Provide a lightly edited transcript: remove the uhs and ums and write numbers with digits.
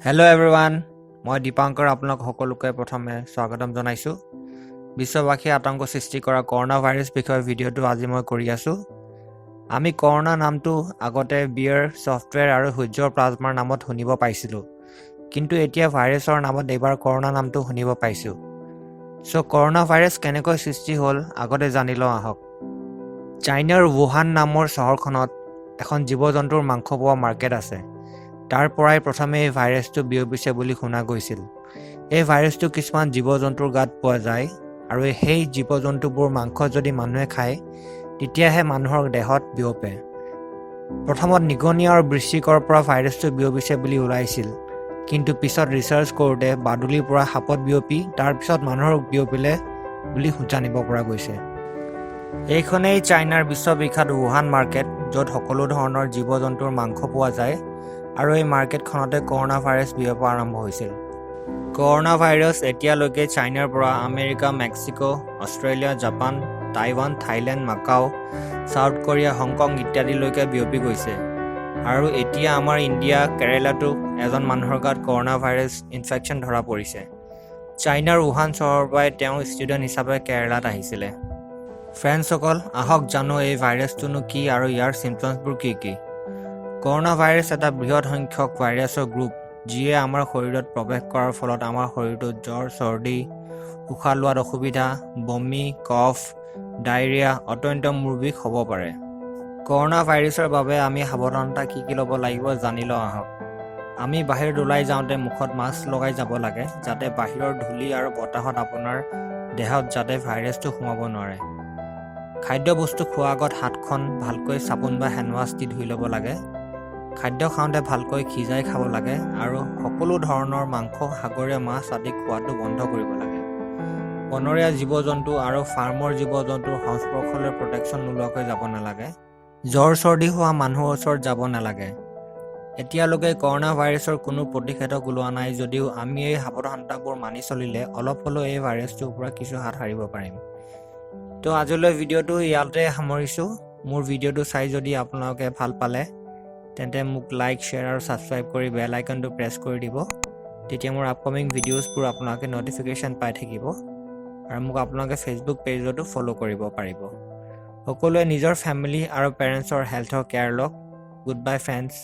Hello everyone, মই দীপাংকৰ আপোনাক সকলোকে প্ৰথমে স্বাগতম জনাইছো। বিশ্ববাসী আতংক সৃষ্টি কৰা কৰোনা ভাইৰাছ বিষয়ৰ ভিডিঅ'টো আজি মই কৰি আছো। আমি কৰোনা নামটো আগতে বিয়াৰ সফটৱেৰ আৰু সূৰ্যৰ প্লাজমাৰ নামত শুনিব পাইছিলো। কিন্তু এতিয়া ভাইৰাছৰ নামত এবাৰ কৰোনা নামটো শুনিব পাইছো। সো কৰোনা ভাইৰাছ কেনেকৈ সৃষ্টি হ'ল আগতে জানি লওঁ আহক। চাইনাৰ wuhan নামৰ চহৰখনত এখন জীৱ-জন্তুৰ মাংস পোৱা মাৰ্কেট আছে। তাৰ পৰাই প্ৰথমে এই ভাইৰাছটো বিয়পিছে বুলি শুনা গৈছিল। এই ভাইৰাছটো কিছুমান জীৱ-জন্তুৰ গাত পোৱা যায় আৰু সেই জীৱ-জন্তুবোৰ মাংস যদি মানুহে খায় তেতিয়াহে মানুহৰ দেহত বিয়পে। প্ৰথমত নিগনি আৰু বৃশ্চিকৰ পৰা ভাইৰাছটো বিয়পিছে বুলি ওলাইছিল, কিন্তু পিছত ৰিচাৰ্চ কৰোঁতে বাদুলিৰ পৰা সাপত বিয়পি তাৰ পিছত মানুহৰ বিয়পিলে বুলি জানিব পৰা গৈছে। এইখনেই চাইনাৰ বিশ্ববিখ্যাত wuhan মাৰ্কেট, য'ত সকলো ধৰণৰ জীৱ-জন্তুৰ মাংস পোৱা যায়। আৰু এই মাৰ্কেটখনতে কৰোনা ভাইৰাছ বিয়পা আৰম্ভ হৈছিল। কৰোনা ভাইৰাছ এতিয়ালৈকে চাইনাৰ পৰা America, Mexico, Australia, Japan, Taiwan, Thailand, Macau, South Korea, Hong Kong ইত্যাদিলৈকে বিয়পি গৈছে। আৰু এতিয়া আমাৰ ইণ্ডিয়া, কেৰালাতো এজন মানুহৰ গাত কৰোনা ভাইৰাছ ইনফেকশ্যন ধৰা পৰিছে। চাইনাৰ wuhan চহৰৰ পৰাই তেওঁ ষ্টুডেণ্ট হিচাপে কেৰালাত আহিছিলে। ফ্ৰেণ্ডছসকল, আহক জানো এই ভাইৰাছটোনো কি আৰু ইয়াৰ চিম্পটমছবোৰ কি কি। কৰোনা ভাইৰাছ এটা বৃহৎ সংখ্যক ভাইৰাছৰ গ্ৰুপ, যিয়ে আমাৰ শৰীৰত প্ৰৱেশ কৰাৰ ফলত আমাৰ শৰীৰটোত জ্বৰ, চৰ্দি, উশাহ লোৱাত অসুবিধা, বমি, কফ, ডায়েৰিয়া, অত্যন্ত মূৰ বিষ হ'ব পাৰে। কৰোনা ভাইৰাছৰ বাবে আমি সাৱধানতা কি ল'ব লাগিব জানি লওঁ আহক। আমি বাহিৰত ওলাই যাওঁতে মুখত মাস্ক লগাই যাব লাগে, যাতে বাহিৰৰ ধূলি আৰু বতাহত আপোনাৰ দেহত যাতে ভাইৰাছটো সোমাব নোৱাৰে। খাদ্যবস্তু খোৱাৰ আগত হাতখন ভালকৈ চাবোন বা হেণ্ডৱাছ দি ধুই ল'ব লাগে। খাদ্য খাওঁতে ভালকৈ সিজাই খাব লাগে আৰু সকলো ধৰণৰ মাংস, সাগৰীয় মাছ আদি খোৱাটো বন্ধ কৰিব লাগে। বনৰীয়া জীৱ-জন্তু আৰু ফাৰ্মৰ জীৱ-জন্তুৰ সংস্পৰ্শলৈ প্ৰটেকশ্যন নোলোৱাকৈ যাব নালাগে। জ্বৰ, চৰ্দি হোৱা মানুহৰ ওচৰত যাব নালাগে। এতিয়ালৈকে কৰোনা ভাইৰাছৰ কোনো প্ৰতিষেধক ওলোৱা নাই যদিও আমি এই সাৱধানতাবোৰ মানি চলিলে অলপ হ'লেও এই ভাইৰাছটোৰ পৰা কিছু হাত সাৰিব পাৰিম। তো আজিলৈ ভিডিঅ'টো ইয়াতে সামৰিছোঁ। মোৰ ভিডিঅ'টো চাই যদি আপোনালোকে ভাল পালে তেন্তে মোক লাইক, শ্বেয়াৰ আৰু ছাবস্ক্ৰাইব কৰি বেল আইকনটো প্ৰেছ কৰি দিব। তেতিয়া মোৰ আপকামিং ভিডিঅ'ছবোৰ আপোনালোকে ন'টিফিকেশ্যন পাই থাকিব আৰু মোক আপোনালোকে ফেচবুক পেজতো ফ'ল' কৰিব পাৰিব। সকলোৱে নিজৰ ফেমিলি আৰু পেৰেণ্টছৰ হেল্থৰ কেয়াৰ লওক। Good bye friends.